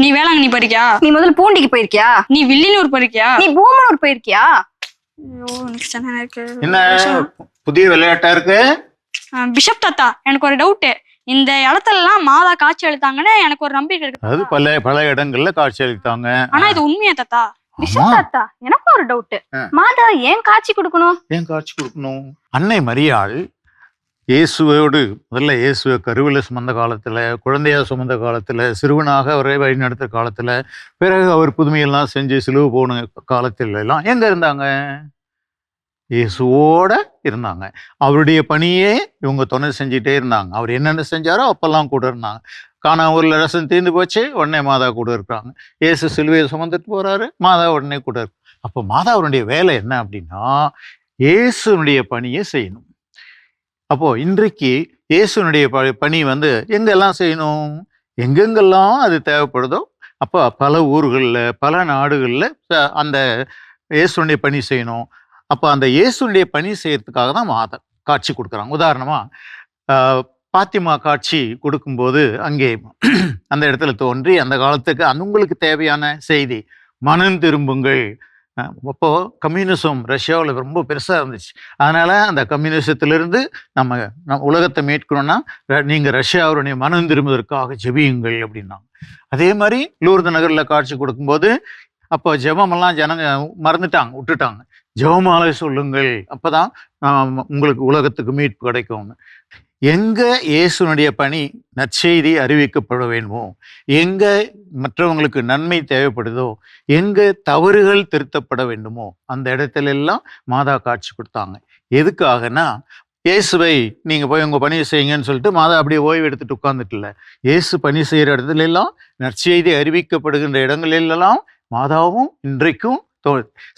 நீ வேளாங்கண்ணி போயிருக்கியா? நீ முதல்ல பூண்டிக்கு போயிருக்கியா? நீ வில்லியனூர் போயிருக்கியா? நீ பூமனூர் போயிருக்கியா? ஐயோ எனக்கு சென்னை இருக்கு. என்ன புதிய விளையாட்டா இருக்கு? பிஷப் தாத்தா, எனக்கு ஒரு டவுட். இந்த இடத்துல எல்லாம் மாதா காட்சி அளித்தாங்கன்னு எனக்கு ஒரு நம்பிக்கை இருக்கு. அது பல இடங்கள்ல காட்சி அளித்தாங்க. ஆனா இது உண்மையா தாத்தா? பிஷப் தாத்தா, எனக்கு ஒரு டவுட். மாதா ஏன் காட்சி கொடுக்கணும்? ஏன் காட்சி கொடுக்கணும்? அன்னை மரியாள் இயேசுவோடு முதல்ல இயேசுவை கருவில சுமந்த காலத்துல, குழந்தையா சுமந்த காலத்துல, சிறுவனாக அவரை வழிநடத்த காலத்துல, பிறகு அவர் புதுமையெல்லாம் செஞ்சு சிலுவை போன காலத்துல எல்லாம் எங்க இருந்தாங்க? இயேசுவோட இருந்தாங்க. அவருடைய பணியே இவங்க துணை செஞ்சுட்டே இருந்தாங்க. அவர் என்னென்ன செஞ்சாரோ அப்பெல்லாம் கூட இருந்தாங்க. காணா ஊர்ல ரசம் தீர்ந்து போச்சு, உடனே மாதா கூட இருக்கிறாங்க. இயேசு சிலுவையை சுமந்துட்டு போறாரு, மாதா உடனே கூட இருக்கு. அப்போ மாதாவுடைய வேலை என்ன அப்படின்னா, இயேசுனுடைய பணியை செய்யணும். அப்போ இன்றைக்கு இயேசுனுடைய பணி எங்கெல்லாம் செய்யணும்? எங்கெங்கெல்லாம் அது தேவைப்படுதோ அப்போ பல ஊர்களில், பல நாடுகளில் அந்த இயேசுனுடைய பணி செய்யணும். அப்போ அந்த இயேசுனுடைய பணி செய்யறதுக்காக தான் மாதா காட்சி கொடுக்குறாங்க. உதாரணமா பாத்திமா காட்சி கொடுக்கும்போது அங்கே அந்த இடத்துல தோன்றி அந்த காலத்துக்கு உங்களுக்கு தேவையான செய்தி மனம் திரும்புங்கள். அப்போ கம்யூனிசம் ரஷ்யாவில் ரொம்ப பெருசாக இருந்துச்சு. அதனால அந்த கம்யூனிசத்திலிருந்து நம்ம உலகத்தை மீட்கணும்னா நீங்கள் ரஷ்யாவுடைய மனம் திரும்புவதற்காக ஜெபியுங்கள் அப்படின்னாங்க. அதே மாதிரி லூர்து நகரில் காட்சி கொடுக்கும்போது அப்போ ஜெபமெல்லாம் ஜனங்க மறந்துட்டாங்க, விட்டுட்டாங்க. ஜெபமாலை சொல்லுங்கள், அப்போதான் உங்களுக்கு உலகத்துக்கு மீட்பு கிடைக்கும். எங்க இயேசுனுடைய பணி நற்செய்தி அறிவிக்கப்பட வேண்டுமோ, எங்க மற்றவங்களுக்கு நன்மை தேவைப்படுதோ, எங்க தவறுகள் திருத்தப்பட வேண்டுமோ அந்த இடத்துல எல்லாம் மாதா காட்சி கொடுத்தாங்க. எதுக்காகனா, இயேசுவை நீங்க போய் உங்க பணியை செய்யுங்கன்னு சொல்லிட்டு மாதா அப்படியே ஓய்வு எடுத்துட்டு உட்கார்ந்துட்டு இல்ல. இயேசு பணி செய்யற இடத்துல எல்லாம், நற்செய்தி அறிவிக்கப்படுகின்ற இடங்களிலெல்லாம் மாதாவும் இன்றைக்கும்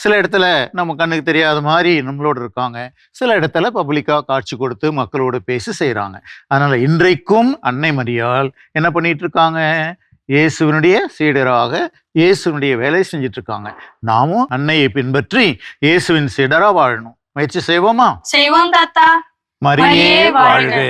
சில இடத்துல நம்ம கண்ணுக்கு தெரியாத மாதிரி நம்மளோட இருக்காங்க, சில இடத்துல பப்ளிக்கா காட்சி கொடுத்து மக்களோட பேசி செய்யறாங்க. அதனால இன்றைக்கும் அன்னை மரியாள் என்ன பண்ணிட்டு இருக்காங்க? இயேசுவனுடைய சீடராக இயேசுவனுடைய வேலை செஞ்சிட்டு இருக்காங்க. நாமும் அன்னையை பின்பற்றி இயேசுவின் சீடரா வாழணும். முயற்சி செய்வோமா? செய்வோம் தாத்தா. மரியே வாழ்க.